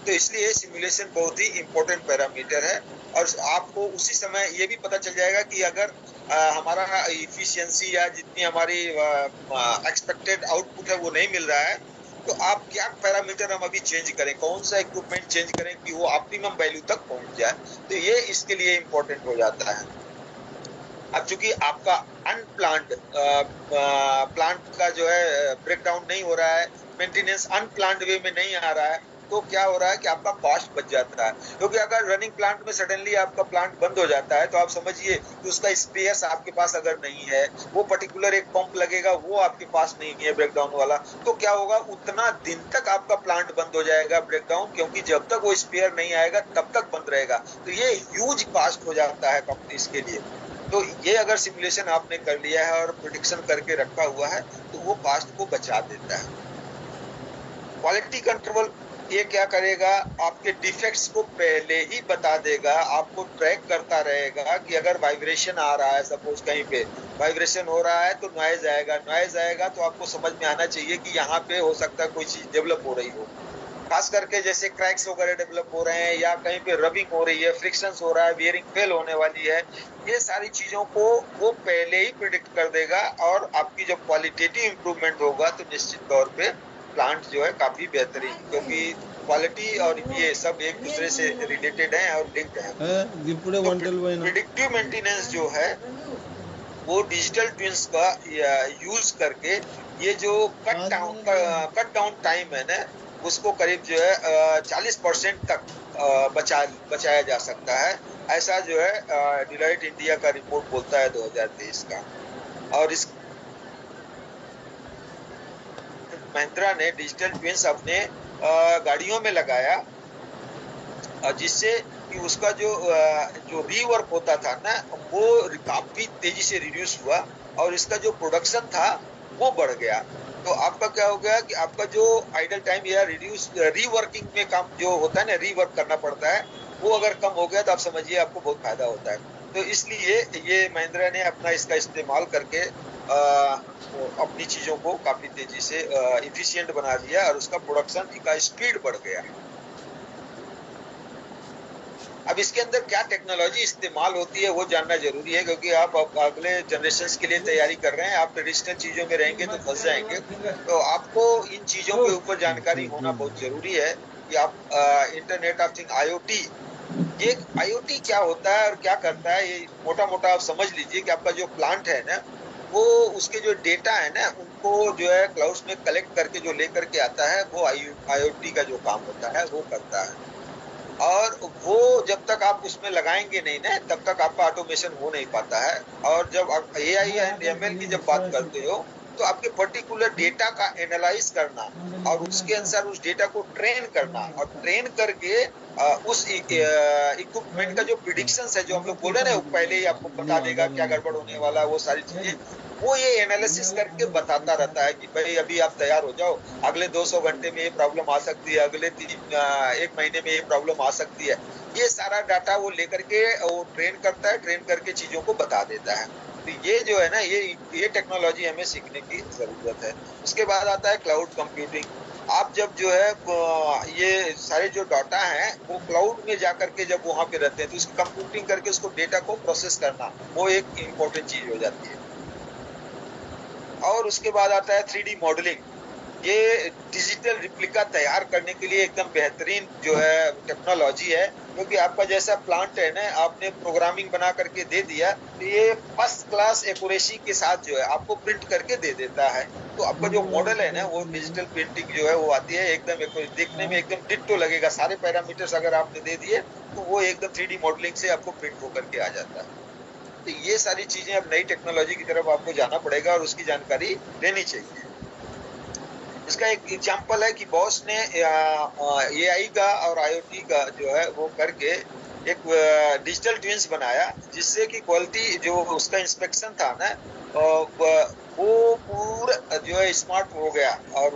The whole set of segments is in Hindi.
तो इसलिए सिमुलेशन बहुत ही इम्पोर्टेंट पैरामीटर है। और आपको उसी समय ये भी पता चल जाएगा कि अगर हमारा इफिशियंसी या जितनी हमारी एक्सपेक्टेड आउटपुट है वो नहीं मिल रहा है, तो आप क्या पैरामीटर हम अभी चेंज करें, कौन सा इक्विपमेंट चेंज करें कि वो ऑप्टिमम वैल्यू तक पहुंच जाए। तो ये इसके लिए इम्पोर्टेंट हो जाता है। अब चूंकि आपका अनप्लान्ड प्लांट का जो है ब्रेकडाउन नहीं हो रहा है, मेंटेनेंस अनप्लान्ड वे में नहीं आ रहा है, तो क्या हो रहा है कि आपका कॉस्ट बच जाता है। क्योंकि अगर रनिंग प्लांट में सडनली आपका प्लांट बंद हो जाता है तो आप समझिए कि उसका स्पेयर्स आपके पास अगर नहीं है, वो पर्टिकुलर एक पंप लगेगा वो आपके पास नहीं है ब्रेकडाउन वाला, तो क्या होगा, उतना दिन तक आपका प्लांट बंद हो जाएगा ब्रेकडाउन, क्योंकि जब तक वो स्पेयर नहीं आएगा तब तक बंद रहेगा। तो ये ह्यूज कॉस्ट हो जाता है कंपनीज के लिए। तो ये अगर सिमुलेशन आपने कर लिया है और प्रिडिक्शन करके रखा हुआ है तो वो कॉस्ट को बचा देता है। क्वालिटी कंट्रोल ये क्या करेगा, आपके डिफेक्ट्स को पहले ही बता देगा, आपको ट्रैक करता रहेगा कि अगर वाइब्रेशन आ रहा है, सपोज कहीं पे वाइब्रेशन हो रहा है तो नॉइज आएगा, नॉइज आएगा तो आपको समझ में आना चाहिए कि यहाँ पे हो सकता है कोई चीज डेवलप हो रही हो। खास करके जैसे क्रैक्स वगैरह डेवलप हो रहे हैं या कहीं पे रबिंग हो रही है, फ्रिक्शंस हो रहा है, बियरिंग फेल होने वाली है, ये सारी चीजों को वो पहले ही प्रिडिक्ट कर देगा। और आपकी जब क्वालिटेटिव इंप्रूवमेंट होगा तो निश्चित तौर पे प्लांट जो है काफी बेहतरीन, क्योंकि क्वालिटी और ये सब एक दूसरे से रिलेटेड है और लिंक्ड है। तो प्रिडिक्टिव मेंटेनेंस जो है वो डिजिटल ट्विन्स का यूज करके ये जो कट डाउन टाइम है ना, उसको करीब जो है 40% तक बचाया जा सकता है। ऐसा जो है डिलॉयट इंडिया का रिपोर्ट बोलता है 2023 का। और इस महिंद्रा ने डिजिटल ट्विन्स अपने गाड़ियों में लगाया, जिससे कि उसका जो रीवर्क होता था ना वो काफी तेजी से रिड्यूस हुआ और इसका जो प्रोडक्शन था वो बढ़ गया। तो आपका क्या हो गया कि आपका जो आइडल टाइम या रिड्यूस रीवर्किंग में काम जो होता है ना, रीवर्क करना पड़ता है, वो अगर कम हो गया तो आप समझिए आपको बहुत फायदा होता है। तो इसलिए ये महिंद्रा ने अपना इसका इस्तेमाल करके अपनी चीजों को काफी तेजी से इफिशियंट बना दिया और उसका प्रोडक्शन का स्पीड बढ़ गया। अब इसके अंदर क्या टेक्नोलॉजी इस्तेमाल होती है वो जानना जरूरी है, क्योंकि आप अगले जनरेशन के लिए तैयारी कर रहे हैं, आप ट्रेडिशनल चीजों में रहेंगे तो फंस जाएंगे। तो आपको इन चीजों के ऊपर जानकारी होना बहुत जरूरी है कि आप इंटरनेट ऑफ थिंग IoT, ये IoT क्या होता है और क्या करता है, ये मोटा मोटा आप समझ लीजिए कि आपका जो प्लांट है ना, वो उसके जो डेटा है ना उनको जो है क्लाउड्स में कलेक्ट करके जो लेकर के आता है, वो IoT का जो काम होता है वो करता है। और वो जब तक आप उसमें लगाएंगे नहीं ना तब तक आपका ऑटोमेशन हो नहीं पाता है। और जब आप AI एंड ML की जब बात करते हो तो आपके पर्टिकुलर डेटा का एनालाइज करना और उसके अनुसार उस डेटा को ट्रेन करना और ट्रेन करके उस इक्विपमेंट का जो प्रिडिक्शन है, जो हम लोग बोल रहे हैं ना, पहले ही आपको बता देगा क्या गड़बड़ होने वाला है, वो सारी चीजें वो ये एनालिसिस करके बताता रहता है कि भाई अभी आप तैयार हो जाओ, अगले 200 घंटे में ये प्रॉब्लम आ सकती है, अगले 1 महीने में ये प्रॉब्लम आ सकती है। ये सारा डाटा वो लेकर के वो ट्रेन करता है, ट्रेन करके चीजों को बता देता है। तो ये जो है ना, ये टेक्नोलॉजी हमें सीखने की जरूरत है। उसके बाद आता है क्लाउड कंप्यूटिंग। आप जब जो है ये सारे जो डाटा है वो क्लाउड में जाकर के जब वहां पे रहते हैं तो उसकी कंप्यूटिंग करके उसको डेटा को प्रोसेस करना, वो एक इम्पोर्टेंट चीज हो जाती है। और उसके बाद आता है 3D मॉडलिंग। ये डिजिटल रिप्लिका तैयार करने के लिए एकदम बेहतरीन जो है टेक्नोलॉजी है, क्योंकि आपका जैसा प्लांट है ना, आपने प्रोग्रामिंग बना करके दे दिया तो ये फर्स्ट क्लास एक्यूरेसी के साथ जो है आपको प्रिंट करके दे देता है। तो आपका जो मॉडल है ना वो डिजिटल प्रिंटिंग जो है वो आती है, एकदम देखने में एकदम डिट्टो लगेगा, सारे पैरामीटर्स अगर आपने दे दिए तो वो एकदम 3D मॉडलिंग से आपको प्रिंट होकर के आ जाता है। तो ये सारी चीजें अब नई टेक्नोलॉजी की तरफ आपको जाना पड़ेगा और उसकी जानकारी लेनी चाहिए। इसका एक एग्जांपल है कि बॉस ने AI का और IoT का जो है वो करके एक डिजिटल ट्विन्स बनाया, जिससे कि क्वालिटी जो उसका इंस्पेक्शन था ना वो पूरा जो है स्मार्ट हो गया और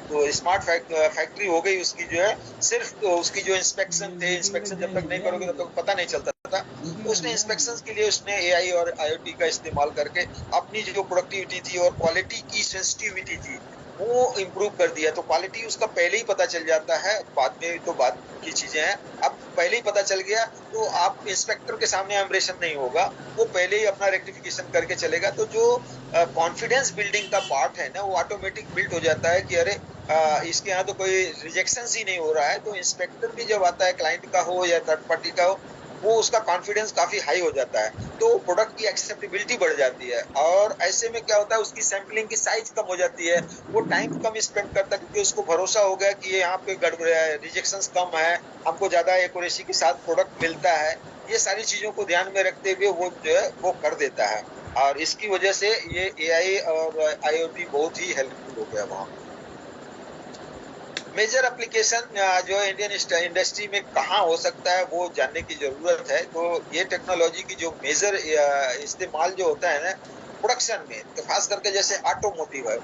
तो स्मार्ट फैक्ट्री हो गई उसकी जो है। सिर्फ उसकी जो इंस्पेक्शन थे, इंस्पेक्शन जब तक नहीं करोगे तब तक पता नहीं चलता था। तो उसने इंस्पेक्शन के लिए उसने AI और IoT का इस्तेमाल करके अपनी जो प्रोडक्टिविटी थी और क्वालिटी की सेंसिटिविटी थी वो इम्प्रूव कर दिया, तो क्वालिटी उसका पहले ही पता चल जाता है, बाद में तो बाद की चीजें हैं। अब पहले ही पता चल गया तो आप इंस्पेक्टर के सामने एम्ब्रेशन नहीं होगा, वो पहले ही अपना रेक्टिफिकेशन करके चलेगा। तो जो कॉन्फिडेंस बिल्डिंग का पार्ट है ना, वो ऑटोमेटिक बिल्ड हो जाता है कि अरे इसके यहाँ तो कोई रिजेक्शन ही नहीं हो रहा है। तो इंस्पेक्टर भी जब आता है, क्लाइंट का हो या थर्ड पार्टी का हो, वो उसका कॉन्फिडेंस काफी हाई हो जाता है, तो प्रोडक्ट की एक्सेप्टेबिलिटी बढ़ जाती है। और ऐसे में क्या होता है, उसकी सैंपलिंग की साइज कम हो जाती है, वो टाइम कम स्पेंड करता है, क्योंकि उसको भरोसा हो गया कि ये यहाँ पे गड़बड़ है, रिजेक्शंस कम है, हमको ज्यादा एक्यूरेसी के साथ प्रोडक्ट मिलता है। ये सारी चीजों को ध्यान में रखते हुए वो जो है वो कर देता है। और इसकी वजह से ये एआई और आईओटी बहुत ही हेल्पफुल हो गया वहाँ। मेजर एप्लीकेशन जो इंडियन इंडस्ट्री में कहाँ हो सकता है वो जानने की जरूरत है। तो ये टेक्नोलॉजी की जो मेजर इस्तेमाल जो होता है ना प्रोडक्शन में, तो खास करके जैसे ऑटोमोटिव है,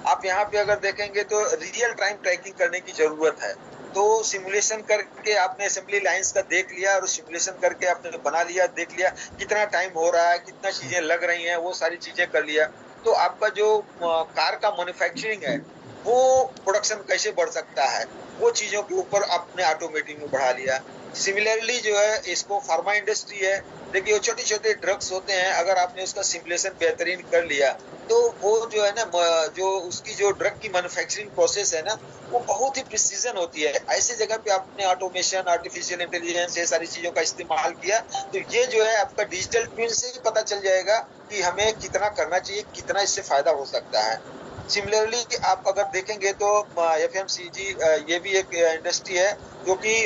आप यहाँ पे अगर देखेंगे तो रियल टाइम ट्रैकिंग करने की जरूरत है। तो सिमुलेशन करके आपने असेंबली लाइंस का देख लिया और सिमुलेशन करके आपने बना लिया, देख लिया कितना टाइम हो रहा है, कितना चीजें लग रही हैं, वो सारी चीजें कर लिया। तो आपका जो कार का मैन्युफैक्चरिंग है वो प्रोडक्शन कैसे बढ़ सकता है, वो चीजों के ऊपर आपने ऑटोमेटिक में बढ़ा लिया। सिमिलरली जो है इसको फार्मा इंडस्ट्री है, देखिए वो छोटे छोटे ड्रग्स होते हैं, अगर आपने उसका सिमुलेशन बेहतरीन कर लिया तो वो जो है ना जो उसकी जो ड्रग की मैन्युफैक्चरिंग प्रोसेस है ना, वो बहुत ही प्रिसीजन होती है। ऐसी जगह पे आपने ऑटोमेशन, आर्टिफिशियल इंटेलिजेंस, ये सारी चीजों का इस्तेमाल किया, तो ये जो है आपका डिजिटल ट्विन से ही पता चल जाएगा कि हमें कितना करना चाहिए, कितना इससे फायदा हो सकता है। सिमिलरली आप अगर देखेंगे तो एफएमसीजी ये भी एक इंडस्ट्री है जो कि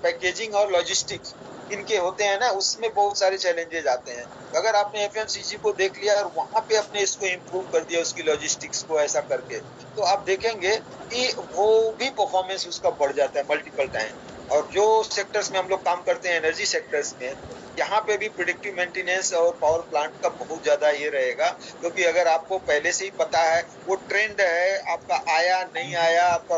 पैकेजिंग और लॉजिस्टिक्स इनके होते हैं ना, उसमें बहुत सारे चैलेंजेस आते हैं। अगर आपने एफएमसीजी को देख लिया और वहां पे अपने इसको इम्प्रूव कर दिया, उसकी लॉजिस्टिक्स को ऐसा करके, तो आप देखेंगे कि वो भी परफॉर्मेंस उसका बढ़ जाता है मल्टीपल टाइम। और जो सेक्टर्स में हम लोग काम करते हैं, एनर्जी सेक्टर्स में, यहाँ पे भी प्रिडिक्टिव मेंटेनेंस और पावर प्लांट का बहुत ज्यादा ये रहेगा, क्योंकि अगर आपको पहले से ही पता है वो ट्रेंड है, आपका आया नहीं आया, आपका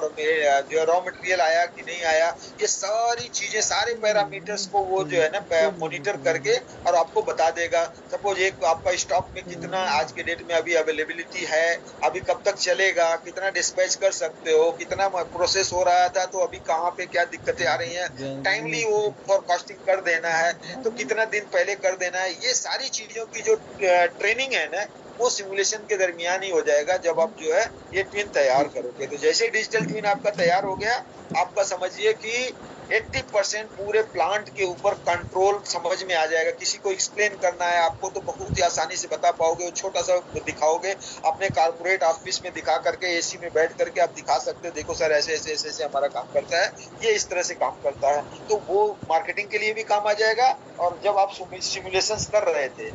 जो रॉ मटेरियल आया कि नहीं आया, ये सारी चीजें, सारे पैरामीटर्स को वो जो है ना मॉनिटर करके और आपको बता देगा। सपोज एक आपका स्टॉक में कितना आज के डेट में अभी अवेलेबिलिटी है, अभी कब तक चलेगा, कितना डिस्पैच कर सकते हो, कितना प्रोसेस हो रहा था, तो अभी कहाँ पे क्या दिक्कतें आ रही हैं, टाइमली वो फॉरकास्टिंग कर देना है, तो कितना दिन पहले कर देना है। ये सारी चीजों की जो ट्रेनिंग है ना, वो सिमुलेशन के दरमियान ही हो जाएगा जब आप जो है ये ट्विन तैयार करोगे। तो जैसे डिजिटल ट्विन आपका तैयार हो गया, आपका समझिए कि 80% पूरे प्लांट के ऊपर कंट्रोल समझ में आ जाएगा। किसी को एक्सप्लेन करना है आपको तो बहुत ही आसानी से बता पाओगे, छोटा सा दिखाओगे, अपने कारपोरेट ऑफिस में दिखा करके, एसी में बैठ करके आप दिखा सकते हो, देखो सर ऐसे ऐसे ऐसे ऐसे हमारा काम करता है, ये इस तरह से काम करता है। तो वो मार्केटिंग के लिए भी काम आ जाएगा। और जब आप सिमुलेशंस कर रहे थे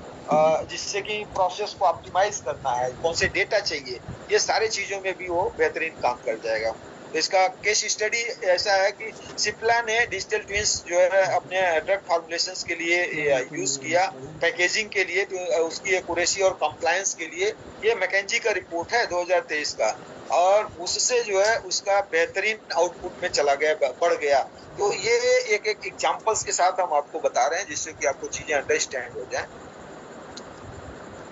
जिससे कि प्रोसेस को ऑप्टिमाइज करना है, कौन से डेटा चाहिए, ये सारे चीजों में भी वो बेहतरीन काम कर जाएगा। तो इसका केस स्टडी ऐसा है कि सिप्ला ने डिजिटल ट्विंस जो है अपने ड्रग फॉर्मुलेशंस के लिए यूज किया, पैकेजिंग के लिए, तो उसकी एक्यूरेसी और कंप्लायंस के लिए। ये मैकेंजी का रिपोर्ट है 2023 का, और उससे जो है उसका बेहतरीन आउटपुट में चला गया, बढ़ गया। तो ये एक एक एग्जांपल्स के साथ हम आपको बता रहे हैं जिससे कि आपको चीजें अंडरस्टैंड हो जाए।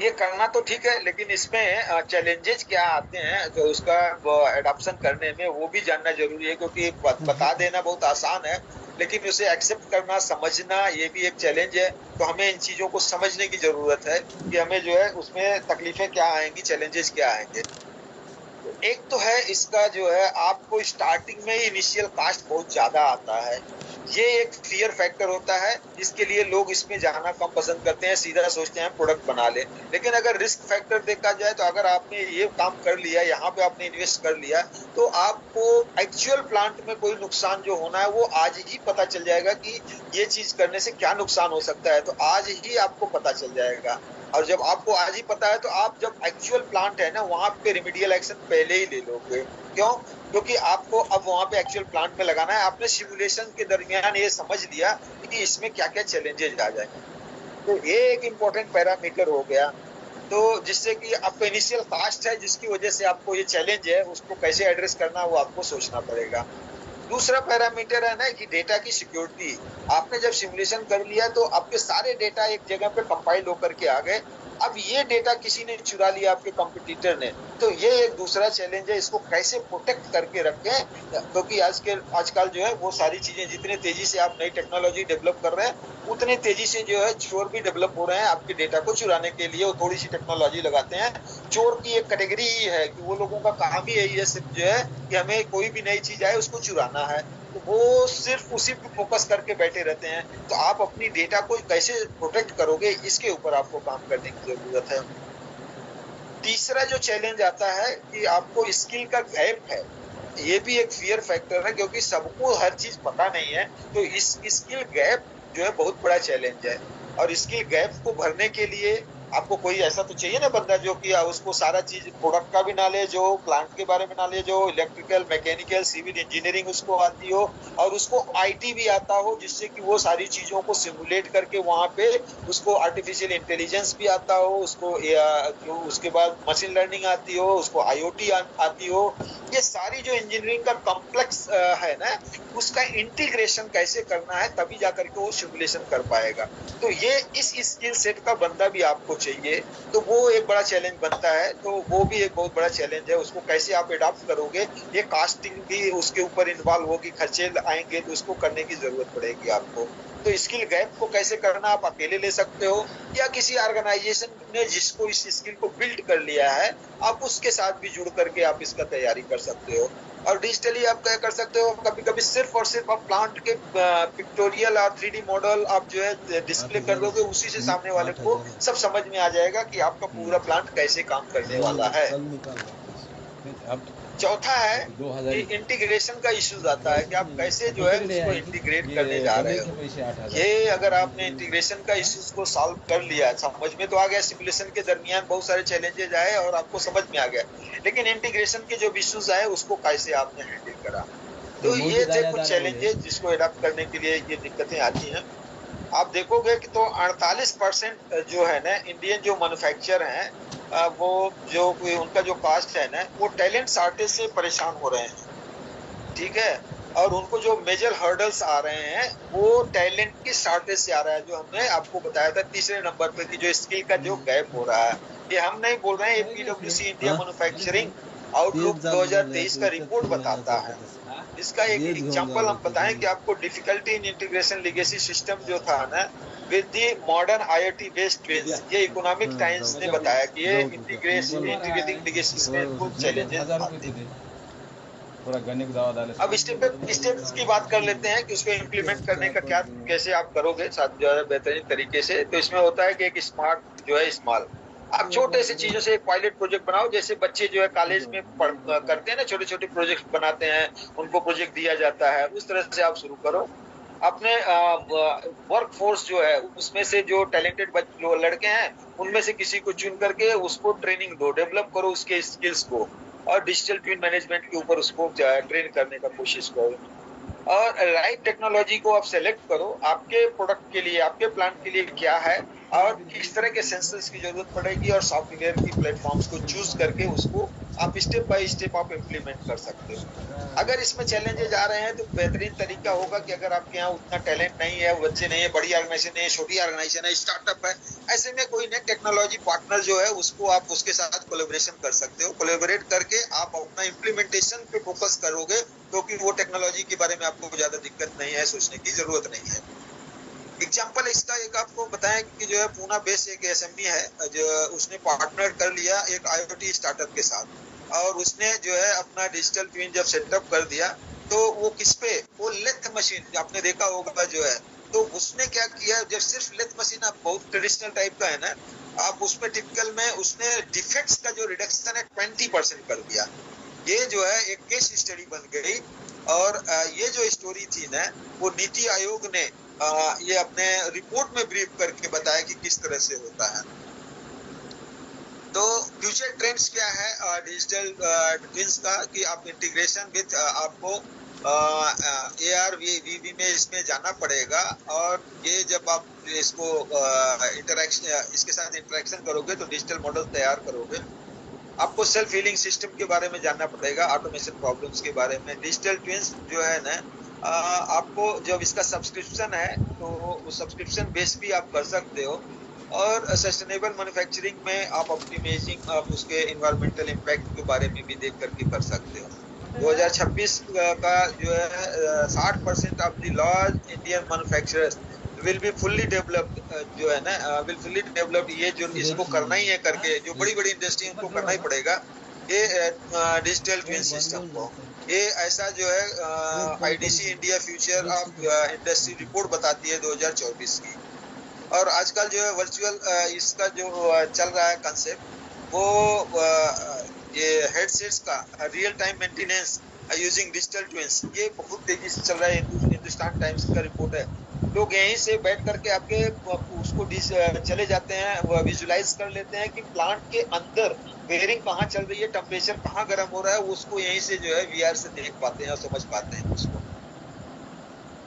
ये करना तो ठीक है, लेकिन इसमें चैलेंजेस क्या आते हैं तो उसका एडॉप्शन करने में वो भी जानना जरूरी है, क्योंकि बता देना बहुत आसान है, लेकिन उसे एक्सेप्ट करना, समझना, ये भी एक चैलेंज है। तो हमें इन चीजों को समझने की जरूरत है कि हमें जो है उसमें तकलीफें क्या आएंगी, चैलेंजेस क्या आएंगे। एक तो है इसका जो है आपको स्टार्टिंग में ही इनिशियल कास्ट बहुत ज्यादा आता है, ये एक फियर फैक्टर होता है, जिसके लिए लोग इसमें जाना कम पसंद करते हैं, सीधा सोचते हैं प्रोडक्ट बना ले। लेकिन अगर रिस्क फैक्टर देखा जाए तो अगर आपने ये काम कर लिया, यहाँ पे आपने इन्वेस्ट कर लिया, तो आपको एक्चुअल प्लांट में कोई नुकसान जो होना है वो आज ही पता चल जाएगा कि ये चीज करने से क्या नुकसान हो सकता है, तो आज ही आपको पता चल जाएगा। और जब आपको आज ही पता है तो आप जब एक्चुअल प्लांट है ना वहां पे रिमीडियल एक्शन पहले ही ले लोगे। क्यों? क्योंकि आपको अब वहां पे एक्चुअल प्लांट में लगाना है, आपने सिमुलेशन के दरमियान ये समझ लिया कि इसमें क्या क्या चैलेंजेस आ जाएंगे। तो ये एक इम्पोर्टेंट पैरामीटर हो गया, तो जिससे कि आपका इनिशियल कास्ट है, जिसकी वजह से आपको ये चैलेंज है उसको कैसे एड्रेस करना है वो आपको सोचना पड़ेगा। दूसरा पैरामीटर है ना कि डेटा की सिक्योरिटी। आपने जब सिमुलेशन कर लिया तो आपके सारे डेटा एक जगह पे कंपाइल होकर के आ गए, अब ये डेटा किसी ने चुरा लिया, आपके कंपटीटर ने, तो ये एक दूसरा चैलेंज है। इसको कैसे प्रोटेक्ट करके रखें, क्योंकि आजकल जो है वो सारी चीजें, जितने तेजी से आप नई टेक्नोलॉजी डेवलप कर रहे हैं, उतने तेजी से जो है चोर भी डेवलप हो रहे हैं आपके डेटा को चुराने के लिए। वो थोड़ी सी टेक्नोलॉजी लगाते हैं। चोर की एक कैटेगरी ही है कि वो लोगों का काम ही यही है सिर्फ जो है कि हमें कोई भी नई चीज आए उसको चुराना है, तो वो सिर्फ उसी पे फोकस करके बैठे रहते हैं। तो आप अपनी डेटा को कैसे प्रोटेक्ट करोगे, इसके ऊपर आपको काम करने की जरूरत है। तीसरा जो चैलेंज आता है कि आपको स्किल का गैप है। ये भी एक फियर फैक्टर है, क्योंकि सबको हर चीज पता नहीं है। तो इस स्किल गैप जो है बहुत बड़ा चैलेंज है। और स्किल गैप को भरने के लिए आपको कोई ऐसा तो चाहिए ना बंदा जो कि उसको सारा चीज, प्रोडक्ट का भी नॉलेज हो, प्लांट के बारे में नॉलेज हो, इलेक्ट्रिकल, मैकेनिकल, सिविल इंजीनियरिंग उसको आती हो, और उसको आईटी भी आता हो, जिससे कि वो सारी चीजों को सिमुलेट करके वहां पे उसको आर्टिफिशियल इंटेलिजेंस भी आता हो, उसको उसके बाद मशीन लर्निंग आती हो, उसको आईओटी आती हो। ये सारी जो इंजीनियरिंग का कॉम्प्लेक्स है ना, उसका इंटीग्रेशन कैसे करना है, तभी जाकर के वो सिमुलेशन कर पाएगा। तो ये इस स्किल सेट का बंदा भी आपको चाहिए, तो वो एक बड़ा चैलेंज बनता है। तो वो भी एक बहुत बड़ा चैलेंज है। उसको कैसे आप एडॉप्ट करोगे, ये कास्टिंग भी उसके ऊपर इन्वॉल्व होगी, खर्चे आएंगे, तो उसको करने की जरूरत पड़ेगी आपको। तो स्किल गैप को कैसे करना, आप अकेले ले सकते हो या किसी ऑर्गेनाइजेशन ने जिसको इस स्किल को बिल्ड कर लिया है, आप उसके साथ भी जुड़ करके आप इसका तैयारी कर सकते हो। और डिजिटली आप क्या कर सकते हो, कभी कभी सिर्फ और सिर्फ आप प्लांट के पिक्टोरियल और 3D मॉडल आप जो है डिस्प्ले कर दोगे, उसी से सामने वाले को सब समझ में आ जाएगा कि आपका पूरा प्लांट कैसे काम करने वाला है। चौथा है कि इंटीग्रेशन का इश्यूज आता है कि आप कैसे जो है उसको इंटीग्रेट करने जा रहे हो। ये अगर आपने इंटीग्रेशन का इश्यूज को सॉल्व कर लिया, समझ में तो आ गया, सिमुलेशन के दरमियान बहुत सारे चैलेंजेस आए और आपको समझ में आ गया, लेकिन इंटीग्रेशन के जो इश्यूज आए उसको कैसे आपने हैंडल करा। तो ये थे कुछ चैलेंजेस जिसको अडॉप्ट करने के लिए ये दिक्कतें आती हैं। आप देखोगे कि तो 48% जो है ना इंडियन जो मैन्युफैक्चर हैं, वो जो उनका जो कास्ट है ना, वो टैलेंट शॉर्टेज से परेशान हो रहे हैं। ठीक है, और उनको जो मेजर हर्डल्स आ रहे हैं वो टैलेंट की शॉर्टेज से आ रहा है, जो हमने आपको बताया था तीसरे नंबर पे कि जो स्किल का जो गैप हो रहा है। ये हम नहीं बोल रहे हैं, ये पीडब्ल्यूसी इंडिया मैन्युफैक्चरिंग आउटलुक 2023 का रिपोर्ट बताता है। इसका एक एग्जांपल हम बताएं कि आपको difficulty in integration legacy system जो था ना with the modern IoT based twins, ये इकोनॉमिक टाइम्स ने बताया कि ये इंटीग्रेटिंग लेगेसी में कुछ चैलेंजेस आते हैं। अब स्टेप्स की बात कर लेते हैं कि उसको इम्प्लीमेंट करने का क्या, कैसे आप करोगे साथ जो है बेहतरीन तरीके से। तो इसमें होता है कि एक स्मार्ट जो है स्मॉल, आप छोटे से चीजों से एक पायलट प्रोजेक्ट बनाओ। जैसे बच्चे जो है कॉलेज में करते हैं ना, छोटे छोटे प्रोजेक्ट बनाते हैं, उनको प्रोजेक्ट दिया जाता है, उस तरह से आप शुरू करो। अपने वर्क फोर्स जो है उसमें से जो टैलेंटेड जो लड़के हैं उनमें से किसी को चुन करके उसको ट्रेनिंग दो, डेवलप करो उसके स्किल्स को, और डिजिटल ट्विन मैनेजमेंट के ऊपर उसको ट्रेन करने का कोशिश करो। और राइट टेक्नोलॉजी को आप सेलेक्ट करो, आपके प्रोडक्ट के लिए, आपके प्लांट के लिए क्या है और किस तरह के सेंसर्स की जरूरत पड़ेगी, और सॉफ्टवेयर की प्लेटफॉर्म्स को चूज करके उसको आप स्टेप बाय स्टेप आप इम्प्लीमेंट कर सकते हो। अगर इसमें चैलेंजेस आ रहे हैं तो बेहतरीन तरीका होगा कि अगर आपके यहाँ उतना टैलेंट नहीं है, बच्चे नहीं है, बड़ी ऑर्गेनाइजेशन है, छोटी ऑर्गेनाइजेशन है, स्टार्टअप है, ऐसे में कोई नए टेक्नोलॉजी पार्टनर जो है उसको आप उसके साथ कोलैबोरेशन कर सकते हो। कोलैबोरेट करके आप अपना इम्प्लीमेंटेशन पे फोकस करोगे, क्योंकि वो टेक्नोलॉजी के बारे में आपको ज्यादा दिक्कत नहीं है, सोचने की जरूरत नहीं है। एग्जाम्पल इसका एक आपको बताएं कि जो है पूना बेस एक एसएमई है, जो उसने पार्टनर कर लिया एक आईओटी स्टार्टअप के साथ, और उसने जो है अपना डिजिटल ट्विन जब सेटअप कर दिया तो वो किस पे, वो लेथ मशीन आपने देखा होगा जो है, तो उसने क्या किया, जब सिर्फ लेथ मशीन आप बहुत ट्रेडिशनल टाइप का है ना, आप उसमें टिपिकल में उसने डिफेक्ट्स का जो रिडक्शन है 20% कर दिया। ये जो है एक केस स्टडी बन गई। और ये जो स्टोरी थी ना, वो नीति आयोग ने ये अपने रिपोर्ट में ब्रीफ करके बताया कि किस तरह से होता है। तो फ्यूचर ट्रेंड्स क्या है डिजिटल ट्विंस का, कि आप इंटीग्रेशन विद आपको AR VV में इसमें जाना पड़ेगा, और ये जब आप इसको इंटरेक्शन इसके साथ इंटरेक्शन करोगे तो डिजिटल मॉडल तैयार करोगे। आपको सेल्फ हीलिंग सिस्टम के बारे में जानना पड़ेगा, ऑटोमेशन प्रॉब्लम्स के बारे में। डिजिटल ट्विंस जो है ना, आपको जब इसका सब्सक्रिप्शन है तो सब्सक्रिप्शन बेस भी आप कर सकते हो। और सस्टेनेबल मैन्युफैक्चरिंग में आप ऑप्टिमाइजिंग आप उसके इन्वायरमेंटल इम्पैक्ट के बारे में भी देख करके कर सकते हो। 2026 का जो है 60% of the large Indian manufacturers will be fully developed, जो है ना विल फुल्ली डेवलप्ड, ये जो इसको करना ही है करके जो बड़ी बड़ी इंडस्ट्री उनको करना ही पड़ेगा ये डिजिटल ट्विन सिस्टम को। ये ऐसा जो है IDC India future of industry report बताती है 2024 की। और आजकल जो है वर्चुअल इसका जो चल रहा है कंसेप्ट वो ये हेडसेट्स का real time maintenance using digital twins, ये बहुत तेजी से चल रहा है। हिंदुस्तान टाइम्स का रिपोर्ट है। लोग यहीं से बैठ करके आपके उसको चले जाते हैं, विजुलाइज कर लेते हैं कि प्लांट के अंदर बेयरिंग कहाँ चल रही है, टेम्परेचर कहाँ गर्म हो रहा है, उसको यहीं से जो है वीआर से देख पाते हैं और समझ पाते हैं उसको।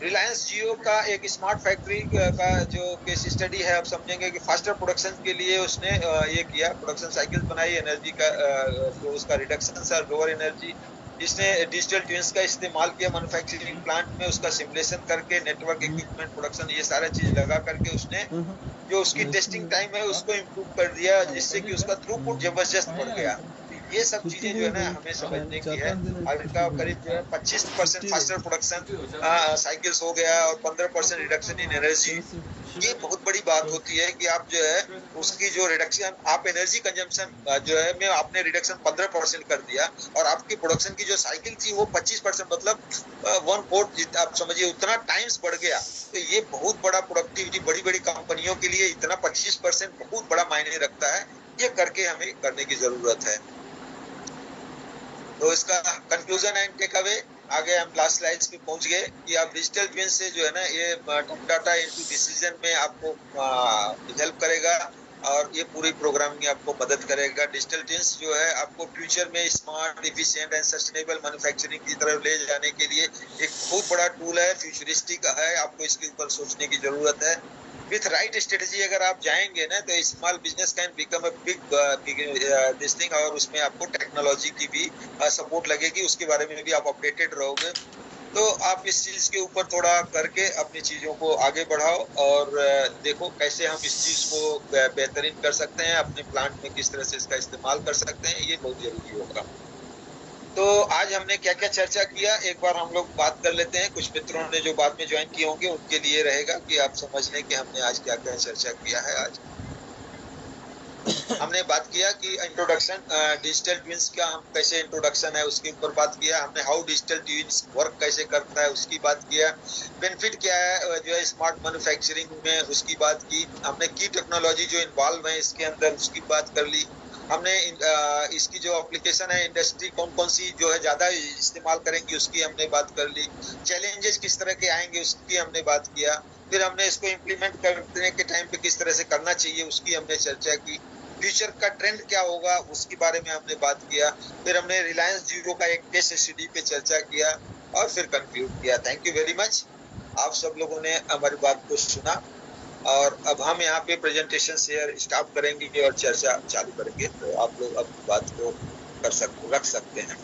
रिलायंस जियो का एक स्मार्ट फैक्ट्री का जो केस स्टडी है, आप समझेंगे कि फास्टर प्रोडक्शन के लिए उसने ये किया, प्रोडक्शन साइकिल बनाई, एनर्जी का जो उसका रिडक्शन है, लोअर एनर्जी, जिसने डिजिटल ट्विंस का इस्तेमाल किया मैन्युफैक्चरिंग प्लांट में, उसका सिमुलेशन करके नेटवर्क इक्विपमेंट प्रोडक्शन ये सारा चीज लगा करके उसने जो उसकी टेस्टिंग टाइम है उसको इम्प्रूव कर दिया, जिससे कि उसका थ्रूपुट जबरदस्त बढ़ गया। ये सब चीजें जो है ना हमें समझने की है। इनका करीब जो है 25% फास्टर प्रोडक्शन साइकिल्स हो गया और 15% रिडक्शन इन एनर्जी। ये बहुत बड़ी बात होती है कि आप जो है उसकी जो रिडक्शन, आप एनर्जी कंजम्पशन जो है में आपने रिडक्शन 15% कर दिया और आपकी प्रोडक्शन की जो साइकिल थी वो 25%, मतलब 1/4 आप समझिए उतना टाइम्स बढ़ गया। तो ये बहुत बड़ा प्रोडक्टिविटी बड़ी बड़ी कंपनियों के लिए इतना 25% बहुत बड़ा मायने रखता है। ये करके हमें करने की जरूरत है। तो इसका कंक्लूजन एंड टेक अवे, आगे हम लास्ट स्लाइड्स पे पहुंच गए कि आप डिजिटल ट्विन से जो है ना ये डाटा इनटू डिसीजन में आपको हेल्प करेगा और ये पूरी प्रोग्रामिंग आपको मदद करेगा। डिजिटल ट्विंस जो है आपको फ्यूचर में smart, efficient and sustainable manufacturing की तरफ ले जाने के लिए एक बहुत बड़ा टूल है, फ्यूचरिस्टिक है, आपको इसके ऊपर सोचने की जरूरत है। विथ राइट स्ट्रेटेजी अगर आप जाएंगे ना तो small business can become a big this thing, और उसमें आपको टेक्नोलॉजी की भी सपोर्ट लगेगी, उसके बारे में भी आप अपडेटेड रहोगे। तो आप इस चीज के ऊपर थोड़ा करके अपनी चीजों को आगे बढ़ाओ और देखो कैसे हम इस चीज को बेहतरीन कर सकते हैं, अपने प्लांट में किस तरह से इसका इस्तेमाल कर सकते हैं, ये बहुत जरूरी होगा। तो आज हमने क्या क्या चर्चा किया एक बार हम लोग बात कर लेते हैं। कुछ मित्रों ने जो बाद में ज्वाइन किए होंगे उनके लिए रहेगा कि आप समझ लें कि हमने आज क्या क्या चर्चा किया है। आज हमने बात किया कि इंट्रोडक्शन डिजिटल ट्विंस का, हम कैसे इंट्रोडक्शन है उसके ऊपर बात किया हमने। हाउ डिजिटल ट्विंस वर्क कैसे करता है उसकी बात किया। बेनिफिट क्या है जो है स्मार्ट मैन्युफैक्चरिंग में उसकी बात की हमने। की टेक्नोलॉजी जो इन्वॉल्व है इसके अंदर उसकी बात कर ली हमने। इसकी जो एप्लीकेशन है इंडस्ट्री कौन कौन सी जो है ज्यादा इस्तेमाल करेंगी उसकी हमने बात कर ली। चैलेंजेस किस तरह के आएंगे उसकी हमने बात किया। फिर हमने इसको इम्प्लीमेंट करने के टाइम पे किस तरह से करना चाहिए उसकी हमने चर्चा की। फ्यूचर का ट्रेंड क्या होगा उसके बारे में हमने बात किया। फिर हमने रिलायंस जियो का एक केस स्टडी पे चर्चा किया और फिर कंक्लूड किया। थैंक यू वेरी मच, आप सब लोगों ने हमारी बात को सुना और अब हम यहाँ पे प्रेजेंटेशन शेयर स्टॉप करेंगे और चर्चा चालू करेंगे। तो आप लोग अब बात को रख सकते हैं।